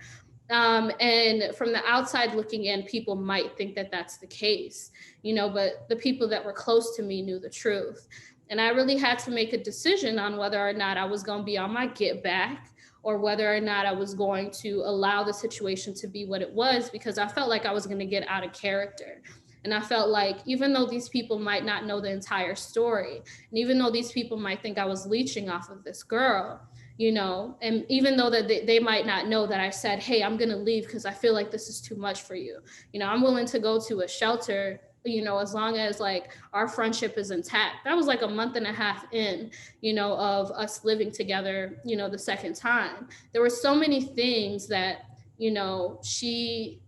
And from the outside looking in, people might think that that's the case, but the people that were close to me knew the truth. And I really had to make a decision on whether or not I was going to be on my get back or whether or not I was going to allow the situation to be what it was, because I felt like I was going to get out of character. And I felt like even though these people might not know the entire story, and even though these people might think I was leeching off of this girl, and even though that they might not know that I said, hey, I'm going to leave because I feel like this is too much for you. I'm willing to go to a shelter, as long as like our friendship is intact. That was like a month and a half in, of us living together, the second time. There were so many things that, she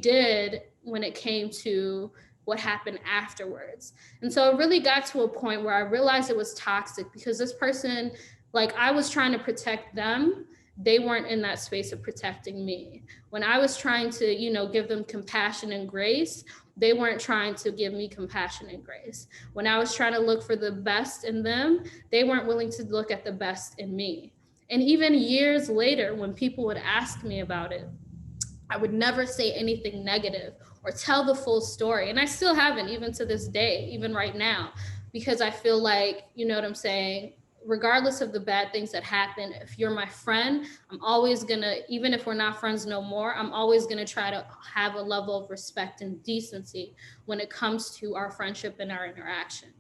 did when it came to what happened afterwards. And so it really got to a point where I realized it was toxic because this person, like I was trying to protect them, they weren't in that space of protecting me. When I was trying to, give them compassion and grace, they weren't trying to give me compassion and grace. When I was trying to look for the best in them, they weren't willing to look at the best in me. And even years later, when people would ask me about it, I would never say anything negative or tell the full story. And I still haven't, even to this day, even right now, because I feel like, you know what I'm saying? Regardless of the bad things that happen, if you're my friend, I'm always gonna, even if we're not friends no more, I'm always gonna try to have a level of respect and decency when it comes to our friendship and our interaction.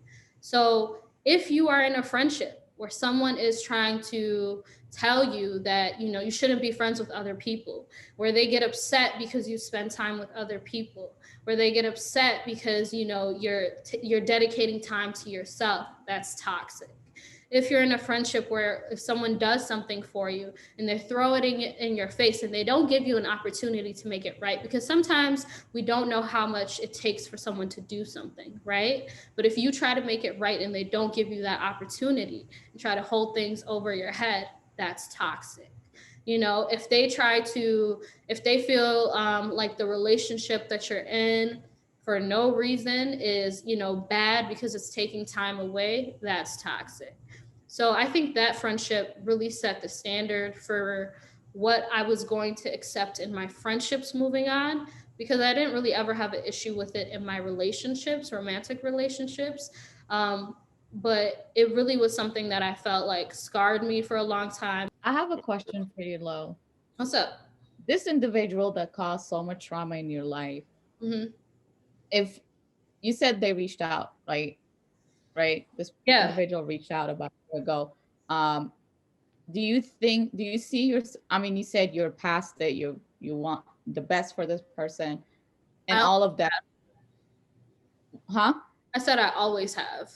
So if you are in a friendship where someone is trying to tell you that, you shouldn't be friends with other people, where they get upset because you spend time with other people, where they get upset because, you're dedicating time to yourself, that's toxic. If you're in a friendship where if someone does something for you and they throw it in your face and they don't give you an opportunity to make it right, because sometimes we don't know how much it takes for someone to do something, right? But if you try to make it right and they don't give you that opportunity and try to hold things over your head, that's toxic. If they try to, if they feel like the relationship that you're in for no reason is, bad because it's taking time away, that's toxic. So I think that friendship really set the standard for what I was going to accept in my friendships moving on, because I didn't really ever have an issue with it in my relationships, romantic relationships. But it really was something that I felt like scarred me for a long time. I have a question for you, Lo. What's up? This individual that caused so much trauma in your life, Hmm. if you said they reached out, right? This Yeah. individual reached out about a year ago. Um, do you see your, I mean, you said you're past it, you want the best for this person and I, all of that, huh? I said I always have.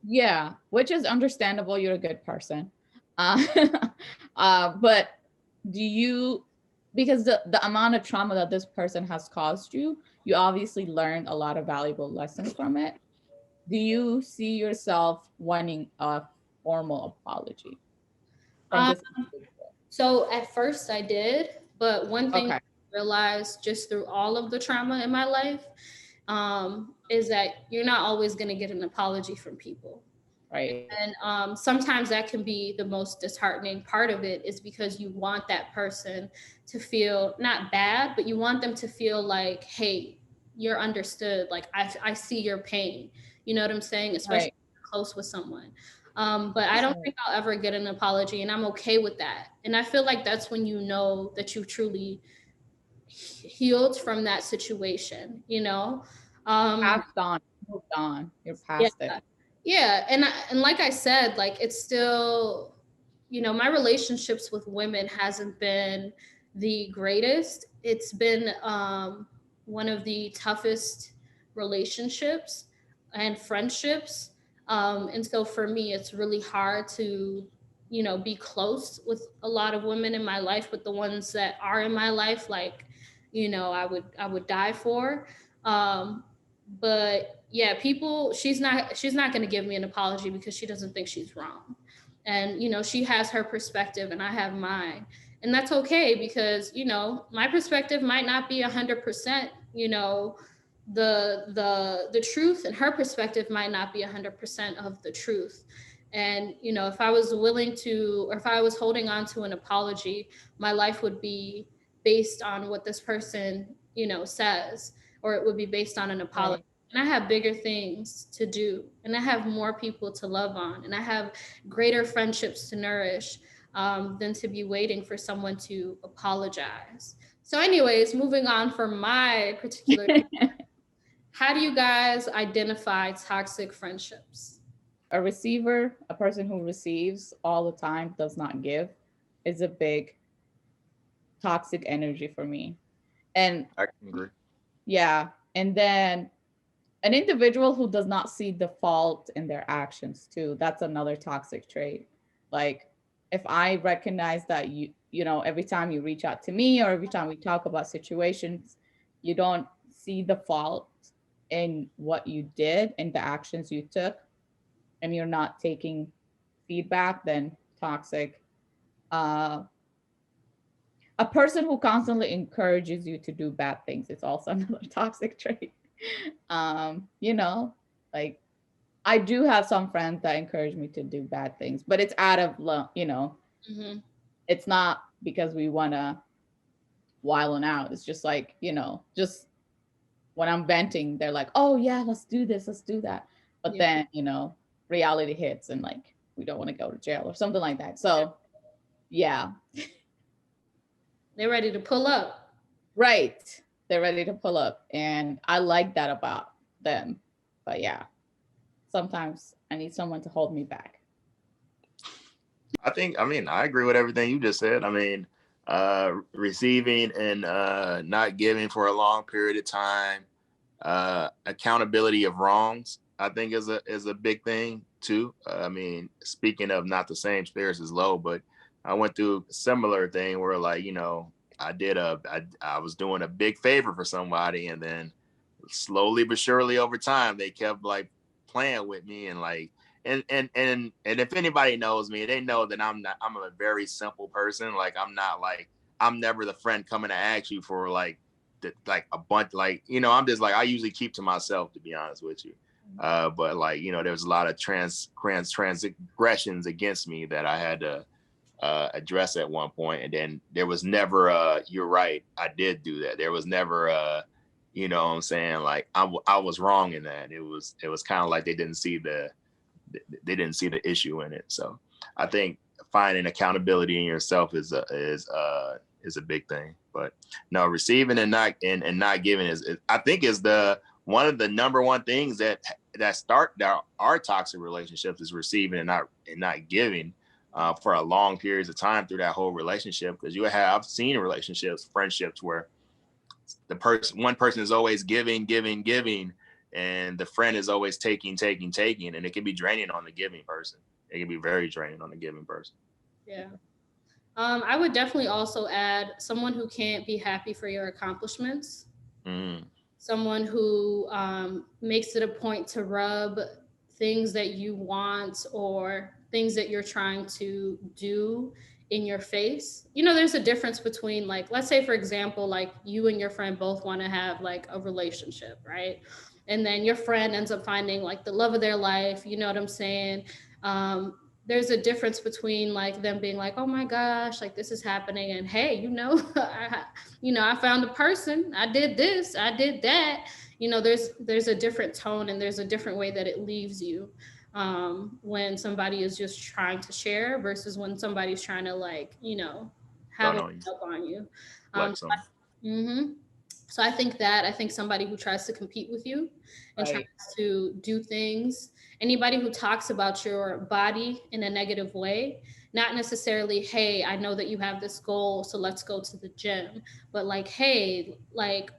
Yeah, which is understandable. You're a good person. Uh, but do you, because the amount of trauma that this person has caused you, you obviously learned a lot of valuable lessons from it. Do you see yourself wanting a formal apology from Um, this individual? so at first I did, but one thing Okay, I realized just through all of the trauma in my life is that you're not always going to get an apology from people. right. And sometimes that can be the most disheartening part of it, is because you want that person to feel not bad, but you want them to feel like, hey, you're understood. Like, I see your pain. You know what I'm saying? Especially Right. if you're close with someone. But I don't Right. think I'll ever get an apology, and I'm okay with that. And I feel like that's when you know that you truly healed from that situation, Um, Passed on, moved on. You're yeah. past it. Yeah, and like I said, like it's still, my relationships with women hasn't been the greatest. It's been one of the toughest relationships and friendships. And so for me, it's really hard to, be close with a lot of women in my life, but the ones that are in my life, like, I would die for. Um, but yeah, she's not going to give me an apology because she doesn't think she's wrong. And she has her perspective and I have mine, and that's okay because my perspective might not be 100%, the truth, and her perspective might not be 100% of the truth. And if I was willing to, or if I was holding on to an apology, my life would be based on what this person says, or it would be based on an apology. Right. And I have bigger things to do, and I have more people to love on, and I have greater friendships to nourish, than to be waiting for someone to apologize. So, anyways, moving on from my particular, how do you guys identify toxic friendships? A receiver, a person who receives all the time, does not give, is a big toxic energy for me. And I can agree. yeah, and then an individual who does not see the fault in their actions too, that's another toxic trait. Like, if I recognize that every time you reach out to me or every time we talk about situations, you don't see the fault in what you did and the actions you took, and you're not taking feedback, then toxic. uh a person who constantly encourages you to do bad things is also another toxic trait. You know, like, I do have some friends that encourage me to do bad things, but it's out of love, Hmm. it's not because we want to while and out. It's just like, just when I'm venting, they're like, oh, yeah, let's do this, let's do that. But Yeah, then, reality hits and like, we don't want to go to jail or something like that. So, yeah, they're ready to pull up. right. They're ready to pull up. And I like that about them. But yeah, sometimes I need someone to hold me back. I mean, I agree with everything you just said. I mean, receiving and not giving for a long period of time, accountability of wrongs, I think is a big thing too. I mean, speaking of not the same spirits as low, but I went through a similar thing where like, I was doing a big favor for somebody, and then slowly but surely over time they kept like playing with me, and like and if anybody knows me, they know that I'm a very simple person. Like I'm never the friend coming to ask you for like a bunch, like I'm just like, I usually keep to myself, to be honest with you. But like there's a lot of transgressions against me that I had to address at one point, and then there was never you're right, I did do that. There was never what I'm saying, like I was wrong in that. It was kind of like they didn't see the issue in it. So I think finding accountability in yourself is a big thing. But no, receiving and not giving is I think is the one of the number one things that start our toxic relationships, is receiving and not giving for a long periods of time through that whole relationship. Because I've seen relationships, friendships where one person is always giving, giving, giving, and the friend is always taking, taking, taking, and it can be draining on the giving person. It can be very draining on the giving person. Yeah. I would definitely also add someone who can't be happy for your accomplishments, Mm, someone who makes it a point to rub things that you want or things that you're trying to do in your face. There's a difference between, like, let's say, for example, like you and your friend both want to have like a relationship, right? And then your friend ends up finding like the love of their life, you know what I'm saying? There's a difference between like them being like, oh my gosh, like this is happening, and hey, I found a person, I did this, I did that. There's a different tone, and there's a different way that it leaves you, when somebody is just trying to share versus when somebody's trying to, like, have don't a know you. up on you. um, Flex on. mhm. So I think somebody who tries to compete with you and tries Right. to do things, anybody who talks about your body in a negative way, not necessarily, hey, I know that you have this goal, so let's go to the gym, but like, hey, like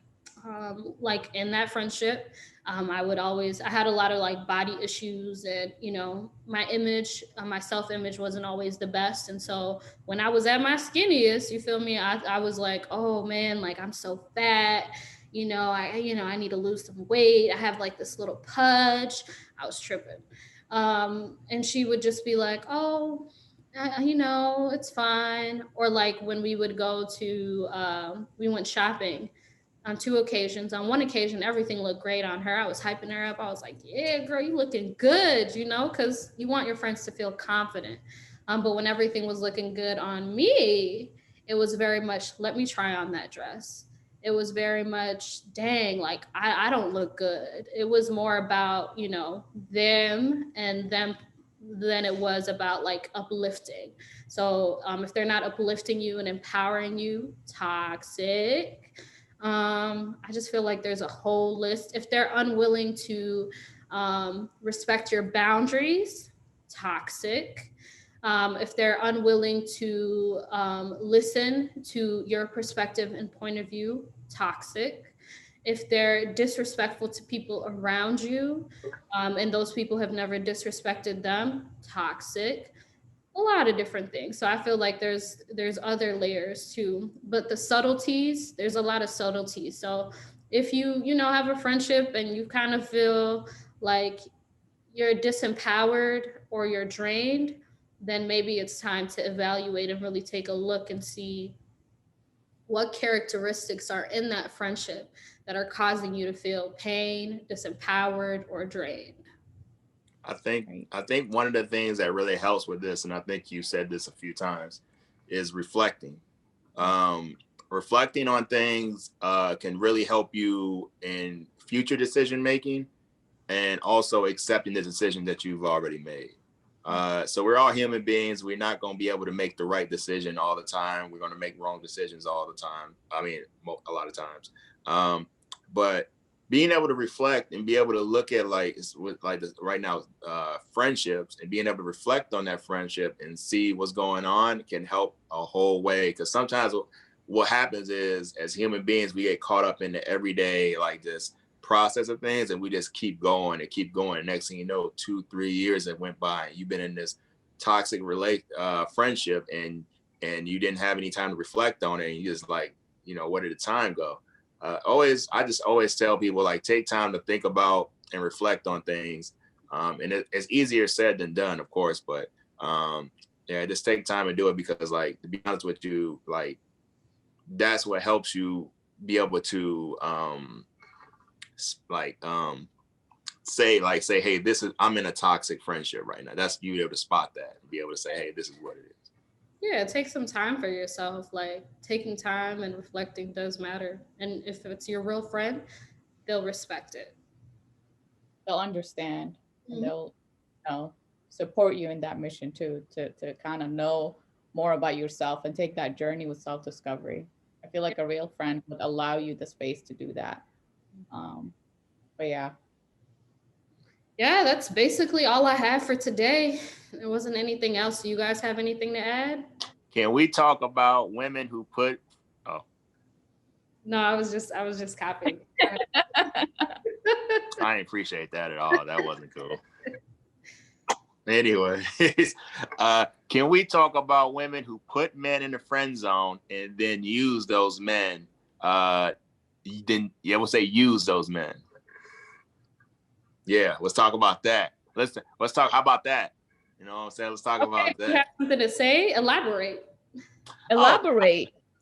in that friendship, I had a lot of like body issues, and my image, my self image wasn't always the best. And so when I was at my skinniest, you feel me, I was like, oh man, like I'm so fat. I need to lose some weight. I have like this little pudge. I was tripping. And she would just be like, oh, it's fine. Or like when we would go to, we went shopping on 2 occasions. On one occasion, everything looked great on her. I was hyping her up. I was like, yeah, girl, you looking good, because you want your friends to feel confident. But when everything was looking good on me, it was very much, let me try on that dress. It was very much, dang, like I don't look good. It was more about, them and them than it was about like uplifting. So if they're not uplifting you and empowering you, toxic. I just feel like there's a whole list. If they're unwilling to respect your boundaries, toxic. If they're unwilling to listen to your perspective and point of view, toxic. If they're disrespectful to people around you, and those people have never disrespected them, toxic. A lot of different things. So I feel like there's other layers too, but the subtleties, there's a lot of subtleties. So if you have a friendship and you kind of feel like you're disempowered or you're drained, then maybe it's time to evaluate and really take a look and see what characteristics are in that friendship that are causing you to feel pain, disempowered, or drained. Right. I think one of the things that really helps with this, and I think you said this a few times, is reflecting. Reflecting on things can really help you in future decision making, and also accepting the decision that you've already made. So we're all human beings. We're not going to be able to make the right decision all the time. We're going to make wrong decisions all the time. I mean, a lot of times. But being able to reflect and be able to look at right now, friendships, and being able to reflect on that friendship and see what's going on can help a whole way. Because sometimes what happens is, as human beings, we get caught up in the everyday, like this process of things, and we just keep going and keep going. Next thing you know, 2-3 years have went by, and you've been in this toxic friendship, and you didn't have any time to reflect on it, and you just like, where did the time go? I just always tell people, like, take time to think about and reflect on things. And it's easier said than done, of course, but yeah, just take time and do it, because, like, to be honest with you, like, that's what helps you be able to like say, hey, I'm in a toxic friendship right now. That's, you be able to spot that and be able to say, hey, this is what it is. Yeah, take some time for yourself. Like taking time and reflecting does matter. And if it's your real friend, they'll respect it. They'll understand, and Mhm. they'll, support you in that mission too, to kind of know more about yourself and take that journey with self discovery. I feel like a real friend would allow you the space to do that. Um, but yeah. Yeah, that's basically all I have for today. There wasn't anything else. Do you guys have anything to add? Can we talk about women who put, oh, No, I was just copying. I didn't appreciate that at all. That wasn't cool. Anyways, can we talk about women who put men in the friend zone and then use those men? We'll say use those men. Yeah, let's talk about that. Let's talk. How about that? You know what I'm saying? Let's talk Okay, about if you have that. something to say, elaborate. Oh, Elaborate.